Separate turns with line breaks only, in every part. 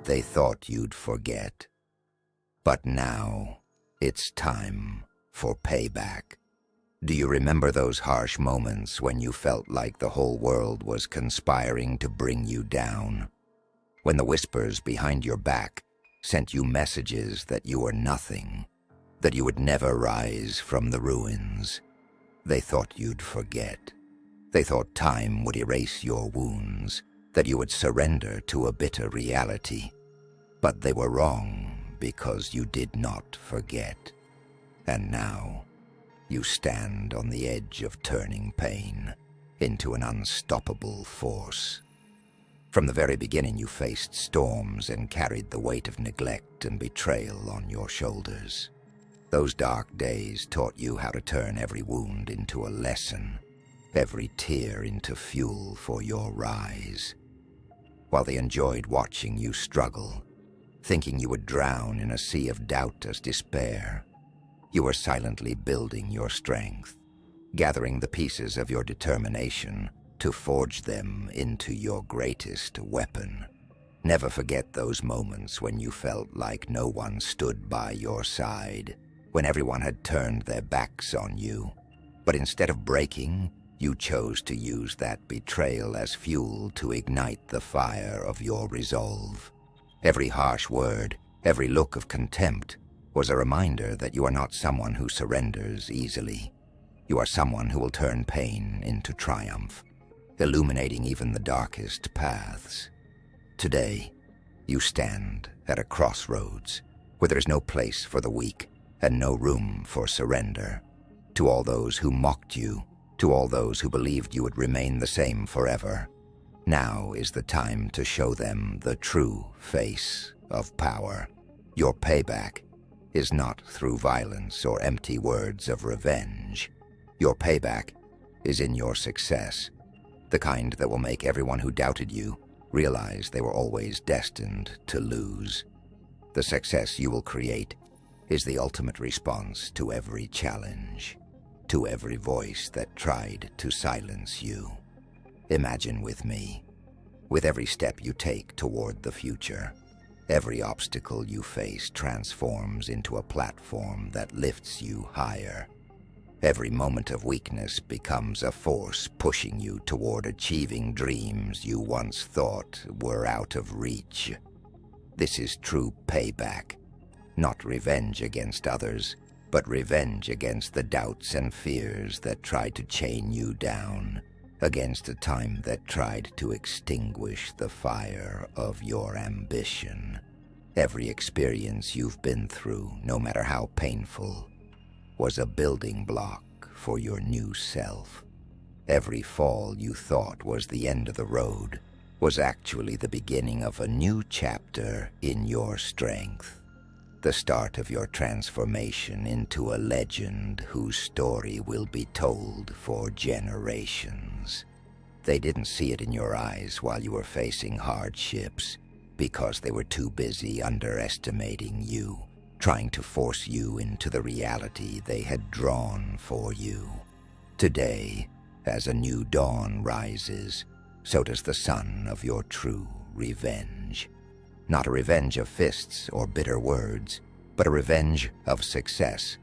they thought you'd forget. But now, it's time for payback. Do you remember those harsh moments when you felt like the whole world was conspiring to bring you down? When the whispers behind your back sent you messages that you were nothing, that you would never rise from the ruins? They thought you'd forget. They thought time would erase your wounds, that you would surrender to a bitter reality. But they were wrong, because you did not forget. And now, you stand on the edge of turning pain into an unstoppable force. From the very beginning, you faced storms and carried the weight of neglect and betrayal on your shoulders. Those dark days taught you how to turn every wound into a lesson, every tear into fuel for your rise. While they enjoyed watching you struggle, thinking you would drown in a sea of doubt as despair, you were silently building your strength, gathering the pieces of your determination to forge them into your greatest weapon. Never forget those moments when you felt like no one stood by your side, when everyone had turned their backs on you. But instead of breaking, you chose to use that betrayal as fuel to ignite the fire of your resolve. Every harsh word, every look of contempt, was a reminder that you are not someone who surrenders easily. You are someone who will turn pain into triumph, illuminating even the darkest paths. Today, you stand at a crossroads where there is no place for the weak and no room for surrender. To all those who mocked you, to all those who believed you would remain the same forever, now is the time to show them the true face of power. Your payback is not through violence or empty words of revenge. Your payback is in your success, the kind that will make everyone who doubted you realize they were always destined to lose. The success you will create is the ultimate response to every challenge, to every voice that tried to silence you. Imagine with me, with every step you take toward the future, every obstacle you face transforms into a platform that lifts you higher. Every moment of weakness becomes a force pushing you toward achieving dreams you once thought were out of reach. This is true payback, not revenge against others, but revenge against the doubts and fears that tried to chain you down, against a time that tried to extinguish the fire of your ambition. Every experience you've been through, no matter how painful, was a building block for your new self. Every fall you thought was the end of the road was actually the beginning of a new chapter in your strength, the start of your transformation into a legend whose story will be told for generations. They didn't see it in your eyes while you were facing hardships because they were too busy underestimating you, trying to force you into the reality they had drawn for you. Today, as a new dawn rises, so does the sun of your true revenge. Not a revenge of fists or bitter words, but a revenge of success,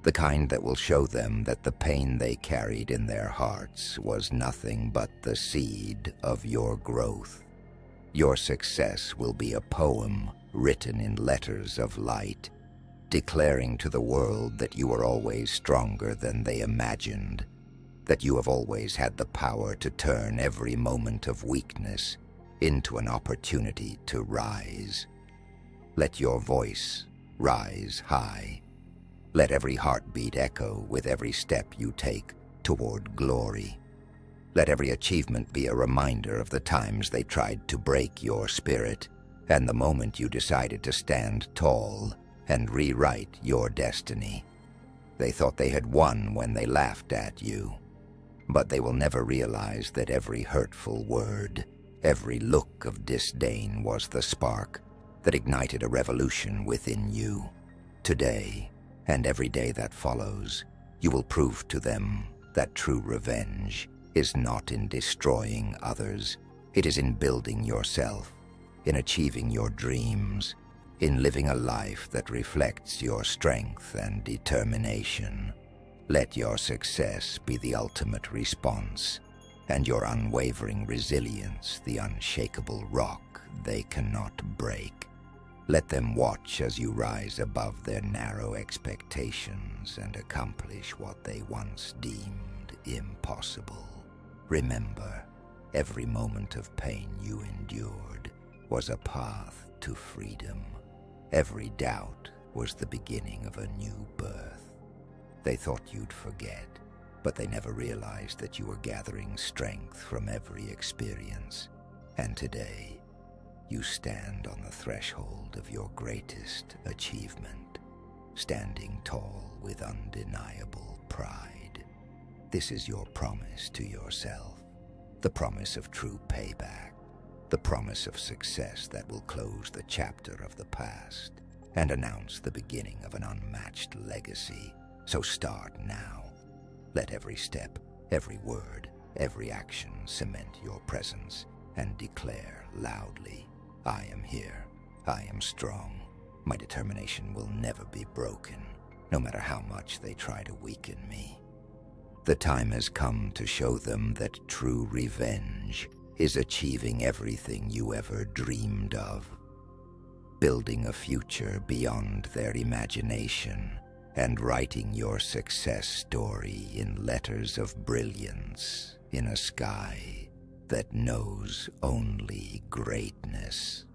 the kind that will show them that the pain they carried in their hearts was nothing but the seed of your growth. Your success will be a poem written in letters of light, declaring to the world that you are always stronger than they imagined, that you have always had the power to turn every moment of weakness into an opportunity to rise. Let your voice rise high. Let every heartbeat echo with every step you take toward glory. Let every achievement be a reminder of the times they tried to break your spirit and the moment you decided to stand tall and rewrite your destiny. They thought they had won when they laughed at you, but they will never realize that every hurtful word, every look of disdain was the spark that ignited a revolution within you. Today, and every day that follows, you will prove to them that true revenge is not in destroying others. It is in building yourself in achieving your dreams, in living a life that reflects your strength and determination. Let your success be the ultimate response, and your unwavering resilience the unshakable rock they cannot break. Let them watch as you rise above their narrow expectations and accomplish what they once deemed impossible. Remember, every moment of pain you endured was a path to freedom. Every doubt was the beginning of a new birth. They thought you'd forget, but they never realized that you were gathering strength from every experience. And today, you stand on the threshold of your greatest achievement, standing tall with undeniable pride. This is your promise to yourself, the promise of true payback, the promise of success that will close the chapter of the past and announce the beginning of an unmatched legacy. So start now. Let every step, every word, every action cement your presence and declare loudly, I am here, I am strong. My determination will never be broken, no matter how much they try to weaken me. The time has come to show them that true revenge is achieving everything you ever dreamed of, building a future beyond their imagination, and writing your success story in letters of brilliance in a sky that knows only greatness.